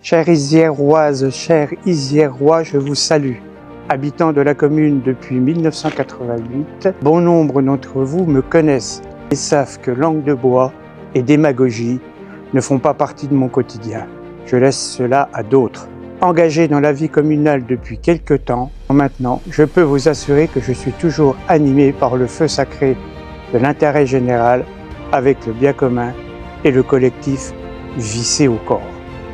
Chères Izièroises, chers Izièrois, je vous salue. Habitant de la commune depuis 1988, bon nombre d'entre vous me connaissent et savent que langue de bois et démagogie ne font pas partie de mon quotidien. Je laisse cela à d'autres. Engagé dans la vie communale depuis quelque temps, maintenant, je peux vous assurer que je suis toujours animé par le feu sacré de l'intérêt général avec le bien commun et le collectif vissé au corps.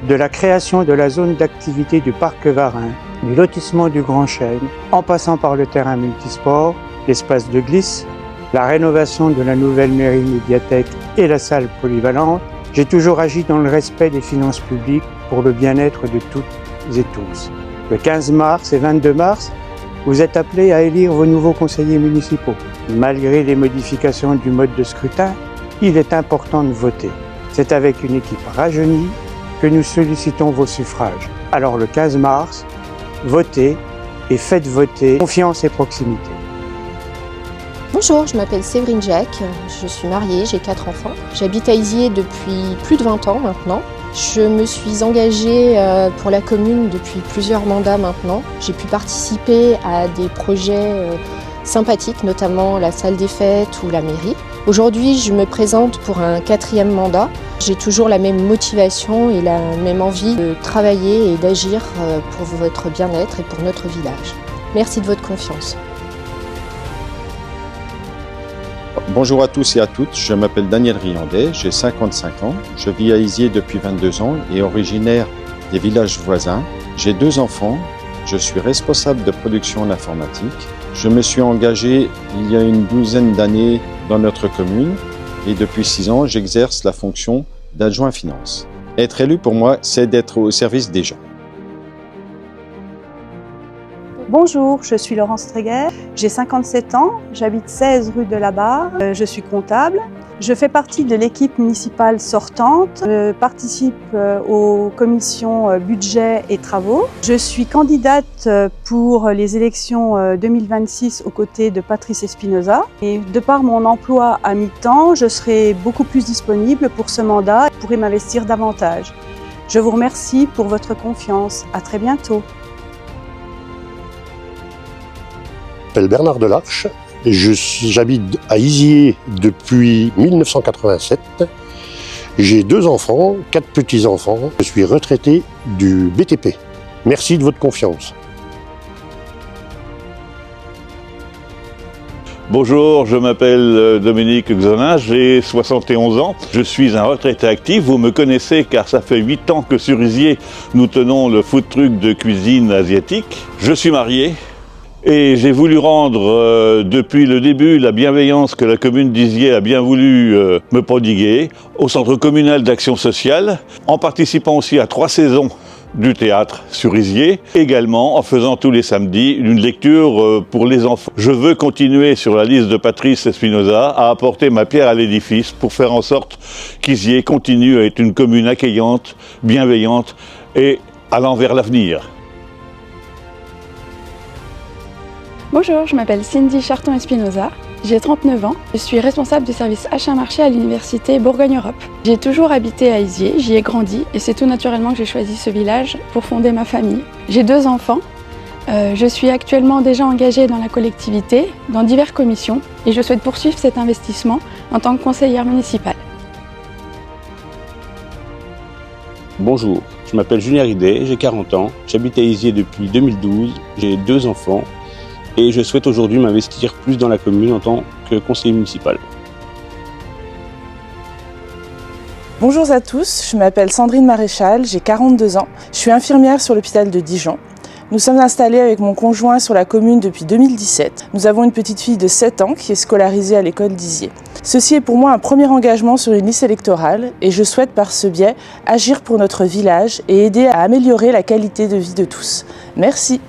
De la création de la zone d'activité du parc Varin, du lotissement du Grand Chêne, en passant par le terrain multisport, l'espace de glisse, la rénovation de la nouvelle mairie médiathèque et la salle polyvalente, j'ai toujours agi dans le respect des finances publiques pour le bien-être de toutes et tous. Le 15 mars et 22 mars, vous êtes appelés à élire vos nouveaux conseillers municipaux. Malgré les modifications du mode de scrutin, il est important de voter. C'est avec une équipe rajeunie que nous sollicitons vos suffrages. Alors le 15 mars, votez et faites voter confiance et proximité. Bonjour, je m'appelle Séverine Jacques, je suis mariée, j'ai 4 enfants. J'habite à Izier depuis plus de 20 ans maintenant. Je me suis engagée pour la commune depuis plusieurs mandats maintenant. J'ai pu participer à des projets sympathiques, notamment la salle des fêtes ou la mairie. Aujourd'hui, je me présente pour un 4e mandat. J'ai toujours la même motivation et la même envie de travailler et d'agir pour votre bien-être et pour notre village. Merci de votre confiance. Bonjour à tous et à toutes, je m'appelle Daniel Riandet, j'ai 55 ans, je vis à Izier depuis 22 ans et originaire des villages voisins. J'ai 2 enfants, je suis responsable de production en informatique. Je me suis engagé il y a une douzaine d'années dans notre commune et depuis 6 ans, j'exerce la fonction d'adjoint finance. Être élu pour moi, c'est d'être au service des gens. Bonjour, je suis Laurence Tréguer, j'ai 57 ans, j'habite 16 rue de la Barre, je suis comptable. Je fais partie de l'équipe municipale sortante, je participe aux commissions budget et travaux. Je suis candidate pour les élections 2026 aux côtés de Patrice Espinosa. Et de par mon emploi à mi-temps, je serai beaucoup plus disponible pour ce mandat et pourrai m'investir davantage. Je vous remercie pour votre confiance. À très bientôt. Je m'appelle Bernard Delarche, j'habite à Izier depuis 1987. J'ai 2 enfants, 4 petits-enfants. Je suis retraité du BTP. Merci de votre confiance. Bonjour, je m'appelle Dominique Xonin, j'ai 71 ans. Je suis un retraité actif, vous me connaissez car ça fait 8 ans que sur Izier, nous tenons le food truck de cuisine asiatique. Je suis marié. Et j'ai voulu rendre, depuis le début, la bienveillance que la commune d'Izier a bien voulu me prodiguer au Centre communal d'action sociale, en participant aussi à 3 saisons du théâtre sur Izier, également en faisant tous les samedis une lecture pour les enfants. Je veux continuer sur la liste de Patrice Espinosa à apporter ma pierre à l'édifice pour faire en sorte qu'Izier continue à être une commune accueillante, bienveillante et allant vers l'avenir. Bonjour, je m'appelle Cindy Charton-Espinosa, j'ai 39 ans, je suis responsable du service achat marché à l'université Bourgogne-Europe. J'ai toujours habité à Izier, j'y ai grandi et c'est tout naturellement que j'ai choisi ce village pour fonder ma famille. J'ai 2 enfants, je suis actuellement déjà engagée dans la collectivité, dans diverses commissions et je souhaite poursuivre cet investissement en tant que conseillère municipale. Bonjour, je m'appelle Julien Ridet, j'ai 40 ans, j'habite à Izier depuis 2012, j'ai 2 enfants. Et je souhaite aujourd'hui m'investir plus dans la commune en tant que conseiller municipal. Bonjour à tous, je m'appelle Sandrine Maréchal, j'ai 42 ans, je suis infirmière sur l'hôpital de Dijon. Nous sommes installés avec mon conjoint sur la commune depuis 2017. Nous avons une petite fille de 7 ans qui est scolarisée à l'école d'Izier. Ceci est pour moi un premier engagement sur une liste électorale et je souhaite par ce biais agir pour notre village et aider à améliorer la qualité de vie de tous. Merci.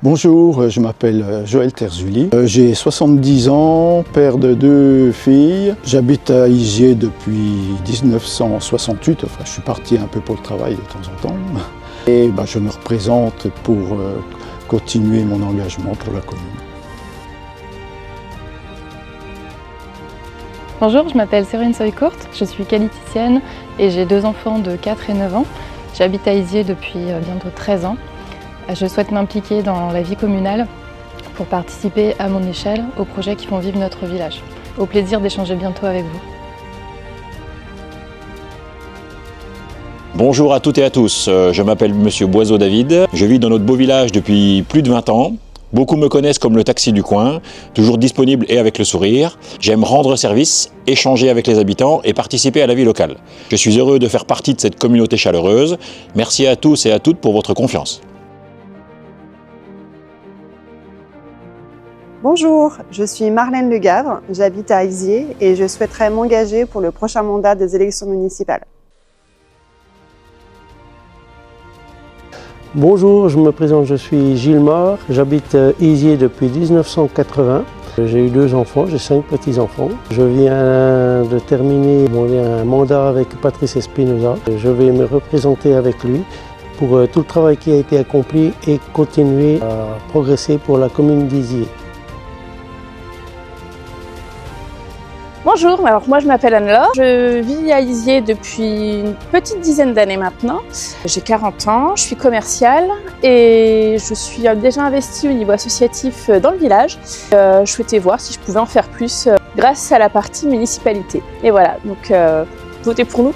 Bonjour, je m'appelle Joël Terzuli, j'ai 70 ans, père de 2 filles. J'habite à Izier depuis 1968, enfin je suis parti un peu pour le travail de temps en temps. Et je me représente pour continuer mon engagement pour la commune. Bonjour, je m'appelle Séverine Soycourt, je suis qualiticienne et j'ai 2 enfants de 4 et 9 ans. J'habite à Isier depuis bientôt 13 ans. Je souhaite m'impliquer dans la vie communale pour participer à mon échelle aux projets qui font vivre notre village. Au plaisir d'échanger bientôt avec vous. Bonjour à toutes et à tous, je m'appelle Monsieur Boiseau David, je vis dans notre beau village depuis plus de 20 ans. Beaucoup me connaissent comme le taxi du coin, toujours disponible et avec le sourire. J'aime rendre service, échanger avec les habitants et participer à la vie locale. Je suis heureux de faire partie de cette communauté chaleureuse. Merci à tous et à toutes pour votre confiance. Bonjour, je suis Marlène Le Gavre, j'habite à Isier et je souhaiterais m'engager pour le prochain mandat des élections municipales. Bonjour, je me présente, je suis Gilles Mort, j'habite Isier depuis 1980. J'ai eu 2 enfants, j'ai 5 petits-enfants. Je viens de terminer un mandat avec Patrice Espinosa. Je vais me représenter avec lui pour tout le travail qui a été accompli et continuer à progresser pour la commune d'Isier. Bonjour, alors moi je m'appelle Anne-Laure, je vis à Isier depuis une petite dizaine d'années maintenant. J'ai 40 ans, je suis commerciale et je suis déjà investie au niveau associatif dans le village. Je souhaitais voir si je pouvais en faire plus grâce à la partie municipalité. Et voilà, donc votez pour nous.